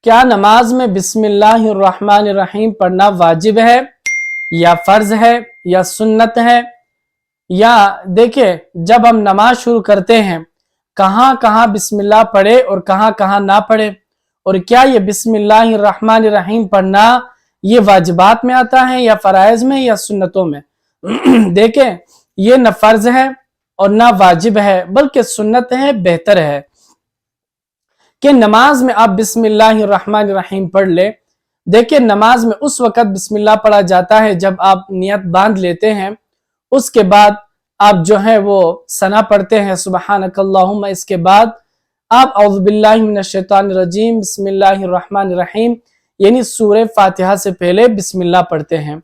کیا نماز میں بسم اللہ الرحمن الرحیم پڑھنا واجب ہے یا فرض ہے یا سنت ہے؟ یا دیکھیں، جب ہم نماز شروع کرتے ہیں کہاں کہاں بسم اللہ پڑھے اور کہاں کہاں نہ پڑھے، اور کیا یہ بسم اللہ الرحمن الرحیم پڑھنا یہ واجبات میں آتا ہے یا فرائض میں یا سنتوں میں؟ دیکھیں، یہ نہ فرض ہے اور نہ واجب ہے بلکہ سنت ہے، بہتر ہے کہ نماز میں آپ بسم اللہ الرحمن الرحیم پڑھ لیں۔ دیکھیں، نماز میں اس وقت بسم اللہ پڑھا جاتا ہے جب آپ نیت باندھ لیتے ہیں، اس کے بعد آپ جو ہے وہ ثنا پڑھتے ہیں سبحانک اللہم، اس کے بعد آپ اعوذ باللہ من الشیطان الرجیم بسم اللہ الرحمن الرحیم یعنی سورہ فاتحہ سے پہلے بسم اللہ پڑھتے ہیں،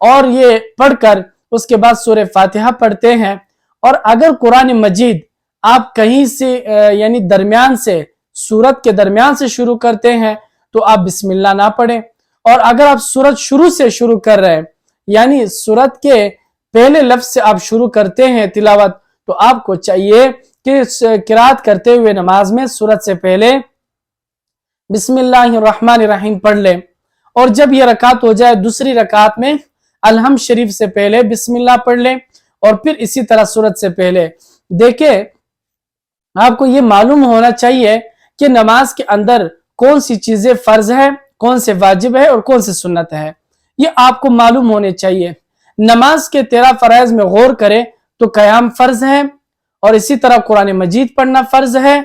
اور یہ پڑھ کر اس کے بعد سورہ فاتحہ پڑھتے ہیں۔ اور اگر قرآن مجید آپ کہیں سے یعنی درمیان سے سورت کے درمیان سے شروع کرتے ہیں تو آپ بسم اللہ نہ پڑھیں، اور اگر آپ سورت شروع سے شروع کر رہے ہیں یعنی سورت کے پہلے لفظ سے آپ شروع کرتے ہیں تلاوت، تو آپ کو چاہیے کہ قرات کرتے ہوئے نماز میں سورت سے پہلے بسم اللہ الرحمن الرحیم پڑھ لیں، اور جب یہ رکعت ہو جائے دوسری رکعت میں الحمد شریف سے پہلے بسم اللہ پڑھ لیں، اور پھر اسی طرح سورت سے پہلے۔ دیکھیں، آپ کو یہ معلوم ہونا چاہیے کہ نماز کے اندر کون سی چیزیں فرض ہے، کون سے واجب ہے اور کون سے سنت ہے، یہ آپ کو معلوم ہونے چاہیے۔ نماز کے 13 فرائض میں غور کریں تو قیام فرض ہے، اور اسی طرح قرآن مجید پڑھنا فرض ہے،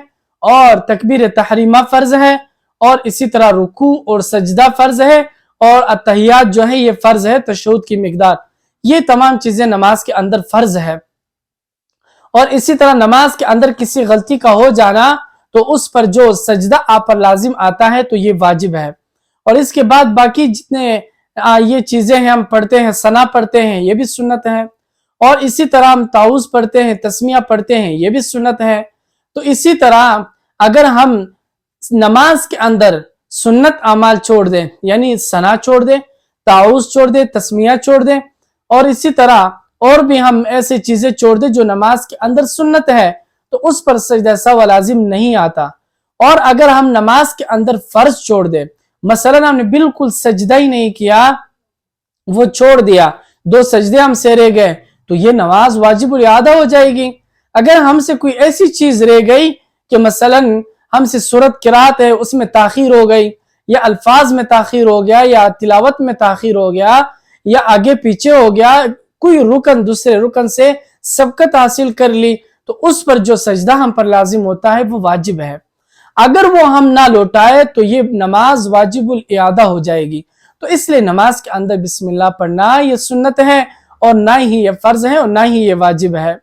اور تکبیر تحریمہ فرض ہے، اور اسی طرح رکوع اور سجدہ فرض ہے، اور التحیات جو ہے یہ فرض ہے، تشہد کی مقدار، یہ تمام چیزیں نماز کے اندر فرض ہے۔ اور اسی طرح نماز کے اندر کسی غلطی کا ہو جانا تو اس پر جو سجدہ آپ پر لازم آتا ہے تو یہ واجب ہے۔ اور اس کے بعد باقی جتنے یہ چیزیں ہیں ہم پڑھتے ہیں، ثنا پڑھتے ہیں، یہ بھی سنت ہے، اور اسی طرح ہم تعوذ پڑھتے ہیں، تسمیہ پڑھتے ہیں، یہ بھی سنت ہے۔ تو اسی طرح اگر ہم نماز کے اندر سنت اعمال چھوڑ دیں یعنی ثنا چھوڑ دیں، تعوذ چھوڑ دیں، تسمیہ چھوڑ دیں، اور اسی طرح اور بھی ہم ایسی چیزیں چھوڑ دیں جو نماز کے اندر سنت ہے، تو اس پر سجدہ سہو لازم نہیں آتا۔ اور اگر ہم نماز کے اندر فرض چھوڑ دیں، مثلا ہم نے بالکل سجدہ ہی نہیں کیا، وہ چھوڑ دیا، 2 سجدے ہم سے رہ گئے، تو یہ نماز واجب الاعادہ ہو جائے گی۔ اگر ہم سے کوئی ایسی چیز رہ گئی کہ مثلا ہم سے سورت قرات ہے اس میں تاخیر ہو گئی، یا الفاظ میں تاخیر ہو گیا، یا تلاوت میں تاخیر ہو گیا، یا آگے پیچھے ہو گیا، کوئی رکن دوسرے رکن سے سبقت حاصل کر لی، تو اس پر جو سجدہ ہم پر لازم ہوتا ہے وہ واجب ہے۔ اگر وہ ہم نہ لوٹائے تو یہ نماز واجب الاعادہ ہو جائے گی۔ تو اس لیے نماز کے اندر بسم اللہ پڑھنا یہ سنت ہے، اور نہ ہی یہ فرض ہے اور نہ ہی یہ واجب ہے۔